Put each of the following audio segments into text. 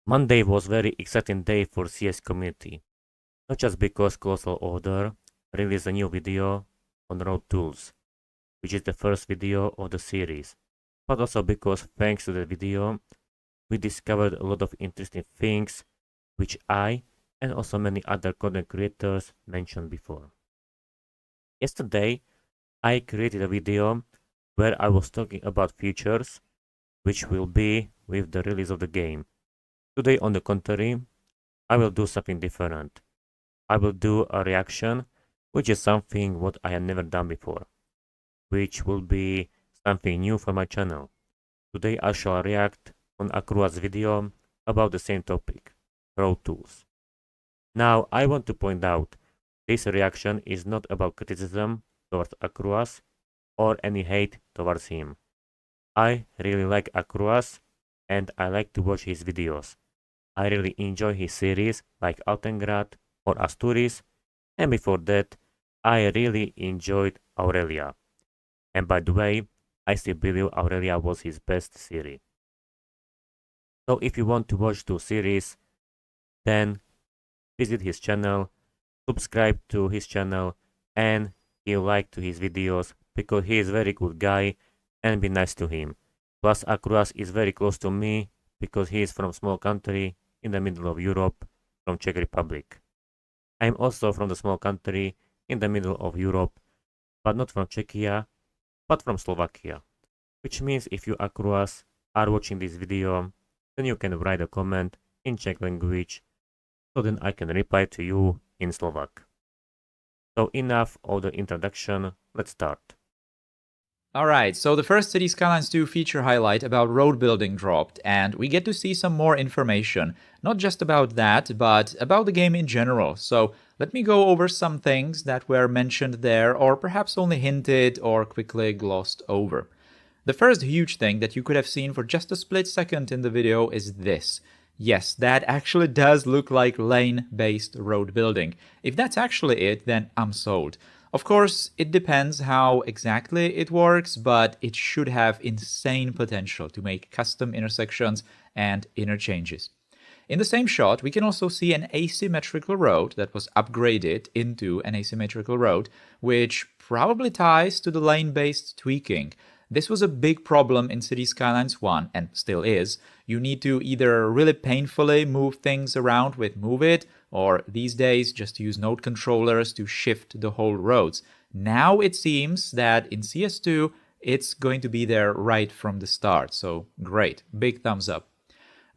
Monday was very exciting day for CS community, not just because Colossal Order released a new video on road tools, which is the first video of the series, but also because thanks to the video, we discovered a lot of interesting things which I and also many other content creators mentioned before. Yesterday, I created a video where I was talking about features which will be with the release of the game. Today, on the contrary, I will do something different. I will do a reaction, which is something what I have never done before, which will be something new for my channel. Today I shall react on Akruas video about the same topic, road tools. Now I want to point out, this reaction is not about criticism towards Akruas or any hate towards him. I really like Akruas and I like to watch his videos. I really enjoy his series like Altengrad or Asturias, and before that, I really enjoyed Aurelia. And by the way, I still believe Aurelia was his best series. So if you want to watch two series, then visit his channel, subscribe to his channel, and give like to his videos because he is a very good guy and be nice to him. Plus Akruas is very close to me because he is from small country in the middle of Europe, from Czech Republic. I am also from the small country in the middle of Europe, but not from Czechia, but from Slovakia. Which means if you Akruas are watching this video, then you can write a comment in Czech language, so then I can reply to you in Slovak. So enough of the introduction, let's start. Alright, so the first Cities Skylines 2 feature highlight about road building dropped, and we get to see some more information. Not just about that, but about the game in general. So let me go over some things that were mentioned there, or perhaps only hinted or quickly glossed over. The first huge thing that you could have seen for just a split second in the video is this. Yes, that actually does look like lane-based road building. If that's actually it, then I'm sold. Of course, it depends how exactly it works, but it should have insane potential to make custom intersections and interchanges. In the same shot, we can also see an asymmetrical road that was upgraded into an asymmetrical road, which probably ties to the lane-based tweaking. This was a big problem in Cities Skylines 1, and still is. You need to either really painfully move things around with Move It, or these days just use node controllers to shift the whole roads. Now it seems that in CS2, it's going to be there right from the start, so great, big thumbs up.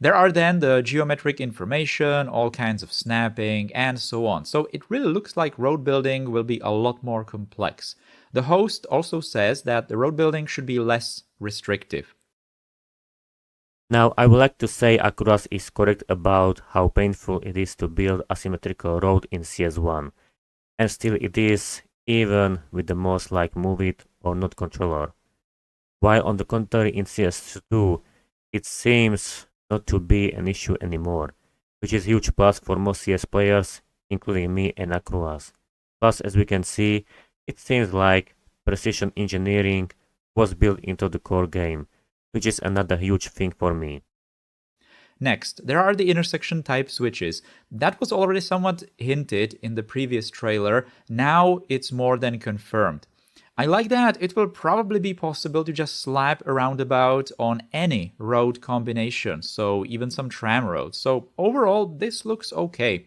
There are then the geometric information, all kinds of snapping, and so on. So it really looks like road building will be a lot more complex. The host also says that the road building should be less restrictive. Now I would like to say Akruas is correct about how painful it is to build asymmetrical road in CS1. And still it is, even with the most like Move It or Node controller. While on the contrary in CS2, it seems not to be an issue anymore, which is a huge plus for most CS players, including me and Akruas. Plus, as we can see, it seems like precision engineering was built into the core game, which is another huge thing for me. Next, there are the intersection type switches. That was already somewhat hinted in the previous trailer, now it's more than confirmed. I like that it will probably be possible to just slap a roundabout on any road combination, so even some tram roads. So overall, this looks okay.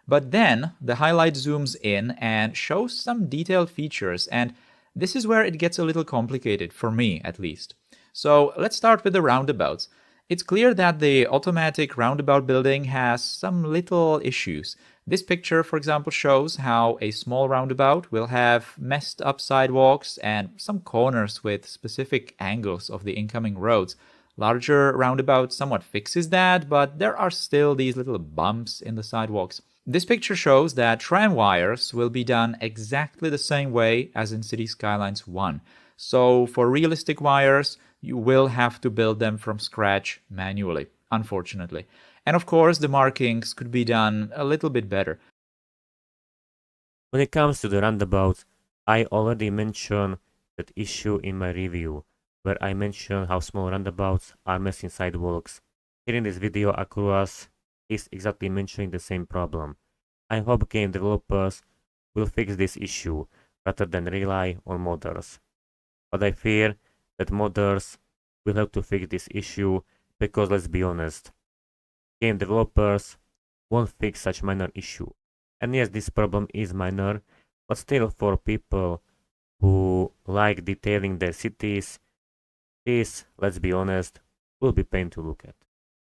But then the highlight zooms in and shows some detailed features, and this is where it gets a little complicated, for me at least. So let's start with the roundabouts. It's clear that the automatic roundabout building has some little issues. This picture, for example, shows how a small roundabout will have messed up sidewalks and some corners with specific angles of the incoming roads. Larger roundabout somewhat fixes that, but there are still these little bumps in the sidewalks. This picture shows that tram wires will be done exactly the same way as in Cities Skylines 1. So for realistic wires, you will have to build them from scratch manually, unfortunately. And of course, the markings could be done a little bit better. When it comes to the roundabouts, I already mentioned that issue in my review, where I mentioned how small roundabouts are messing sidewalks, Here in this video, Akruas is exactly mentioning the same problem. I hope game developers will fix this issue rather than rely on modders. But I fear that modders will have to fix this issue because let's be honest, game developers won't fix such minor issue. And yes, this problem is minor, but still for people who like detailing their cities, this, let's be honest, will be pain to look at.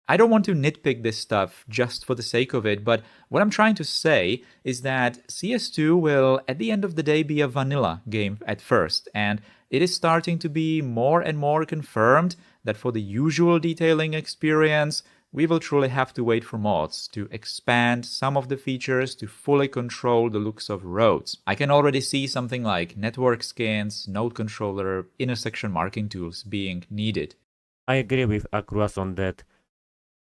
I don't want to nitpick this stuff just for the sake of it, but what I'm trying to say is that CS2 will, at the end of the day, be a vanilla game at first, and it is starting to be more and more confirmed that for the usual detailing experience, we will truly have to wait for mods to expand some of the features to fully control the looks of roads. I can already see something like network skins, node controller, intersection marking tools being needed. I agree with Akruas on that.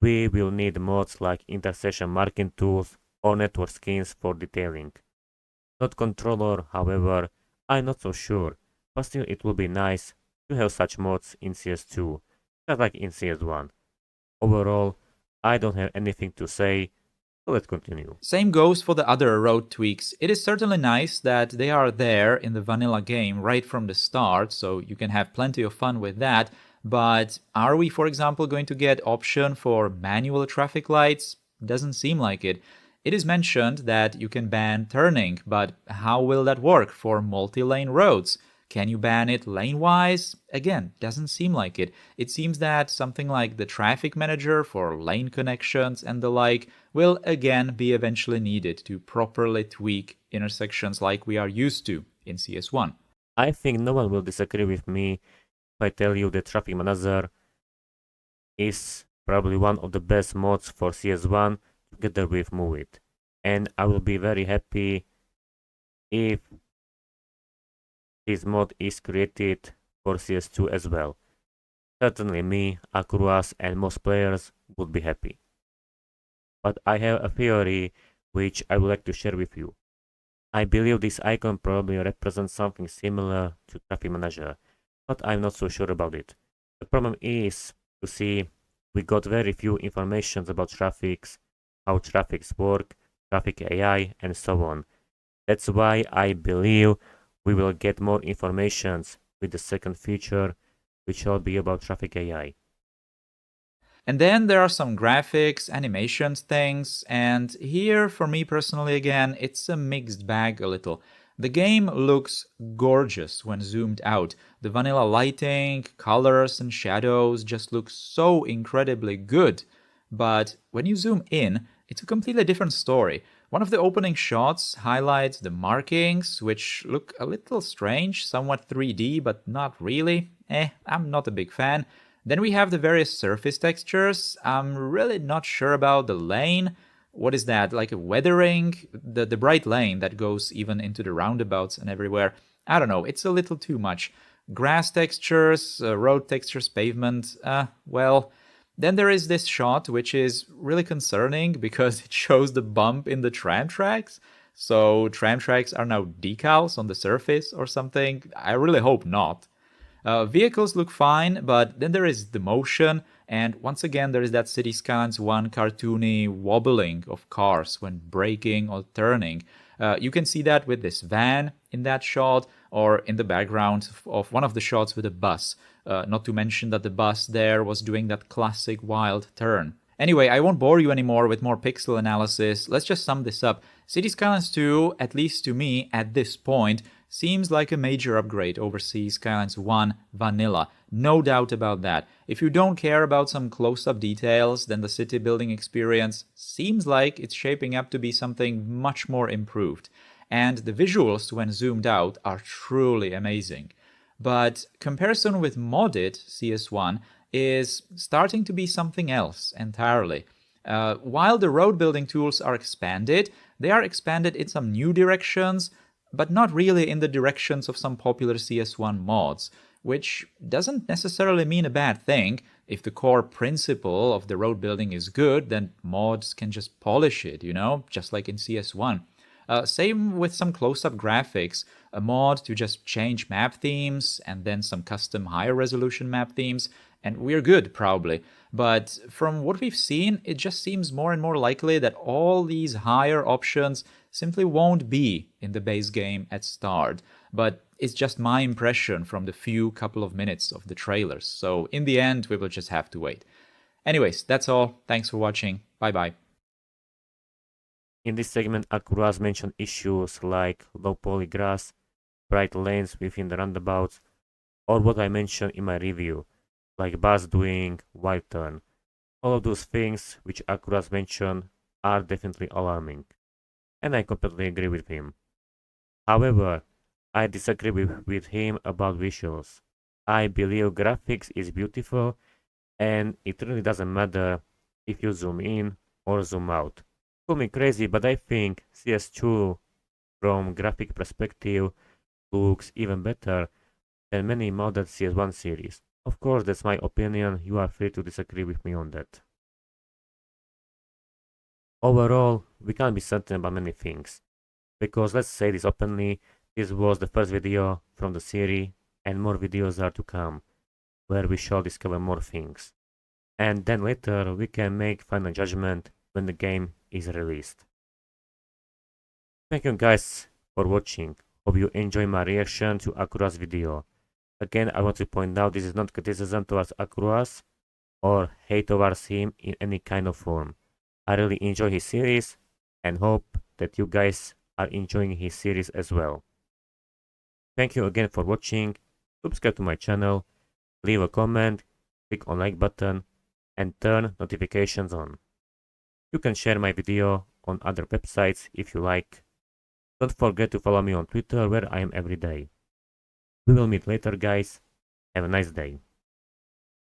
We will need mods like intersection marking tools or network skins for detailing. Not controller, however, I'm not so sure, but still it will be nice to have such mods in CS2, just like in CS1. Overall, I don't have anything to say, so let's continue. Same goes for the other road tweaks. It is certainly nice that they are there in the vanilla game right from the start, so you can have plenty of fun with that. But are we, for example, going to get option for manual traffic lights? Doesn't seem like it. It is mentioned that you can ban turning, but how will that work for multi-lane roads? Can you ban it lane-wise? Again, doesn't seem like it. It seems that something like the traffic manager for lane connections and the like will again be eventually needed to properly tweak intersections like we are used to in CS1. I think no one will disagree with me if I tell you that Traffic Manager is probably one of the best mods for CS1 together with Move It. And I will be very happy if this mod is created for CS2 as well. Certainly me, Akruas and most players would be happy. But I have a theory which I would like to share with you. I believe this icon probably represents something similar to Traffic Manager, but I'm not so sure about it. The problem is, you see, we got very few informations about traffics, how traffics work, traffic AI, and so on. That's why I believe we will get more informations with the second feature, which will be about traffic AI. And then there are some graphics, animations things, and here for me personally again, it's a mixed bag a little. The game looks gorgeous when zoomed out. The vanilla lighting, colors and shadows just look so incredibly good. But when you zoom in, it's a completely different story. One of the opening shots highlights the markings, which look a little strange, somewhat 3D, but not really. I'm not a big fan. Then we have the various surface textures. I'm really not sure about the lane. What is that? Like a weathering? The bright lane that goes even into the roundabouts and everywhere. I don't know, it's a little too much. Grass textures, road textures, pavement, well. Then there is this shot which is really concerning because it shows the bump in the tram tracks. So tram tracks are now decals on the surface or something? I really hope not. Vehicles look fine, but then there is the motion, and once again there is that Cities Skylines 1 cartoony wobbling of cars when braking or turning. You can see that with this van in that shot, or in the background of one of the shots with a bus. Not to mention that the bus there was doing that classic wild turn. Anyway, I won't bore you anymore with more pixel analysis. Let's just sum this up. Cities Skylines 2, at least to me, at this point, seems like a major upgrade over Cities Skylines 1 vanilla. No doubt about that. If you don't care about some close-up details, then the city building experience seems like it's shaping up to be something much more improved. And the visuals, when zoomed out, are truly amazing. But comparison with modded CS1 is starting to be something else entirely. While the road building tools are expanded, they are expanded in some new directions, but not really in the directions of some popular CS1 mods, which doesn't necessarily mean a bad thing. If the core principle of the road building is good, then mods can just polish it, just like in CS1. Same with some close-up graphics, a mod to just change map themes and then some custom higher resolution map themes. and we're good, probably. But from what we've seen, it just seems more and more likely that all these higher options simply won't be in the base game at start. But it's just my impression from the few couple of minutes of the trailers. So in the end, we will just have to wait. Anyways, that's all. Thanks for watching. Bye bye. In this segment, Akruas mentioned issues like low poly grass, bright lanes within the roundabouts, or what I mentioned in my review, like bus doing wild turn. All of those things which Akruas mentioned are definitely alarming, and I completely agree with him. However, I disagree with him about visuals. I believe graphics is beautiful, and it really doesn't matter if you zoom in or zoom out. Call me crazy, but I think CS2 from graphic perspective looks even better than many modern CS1 series. Of course, that's my opinion, you are free to disagree with me on that. Overall, we can't be certain about many things, because let's say this openly, this was the first video from the series, and more videos are to come, where we shall discover more things. And then later we can make final judgment when the game is released. Thank you guys for watching. Hope you enjoy my reaction to Akruas video. Again, I want to point out this is not criticism towards Akruas or hate towards him in any kind of form. I really enjoy his series and hope that you guys are enjoying his series as well. Thank you again for watching. Subscribe to my channel, leave a comment, click on like button and turn notifications on. You can share my video on other websites if you like. Don't forget to follow me on Twitter where I am every day. We will meet later guys. Have a nice day.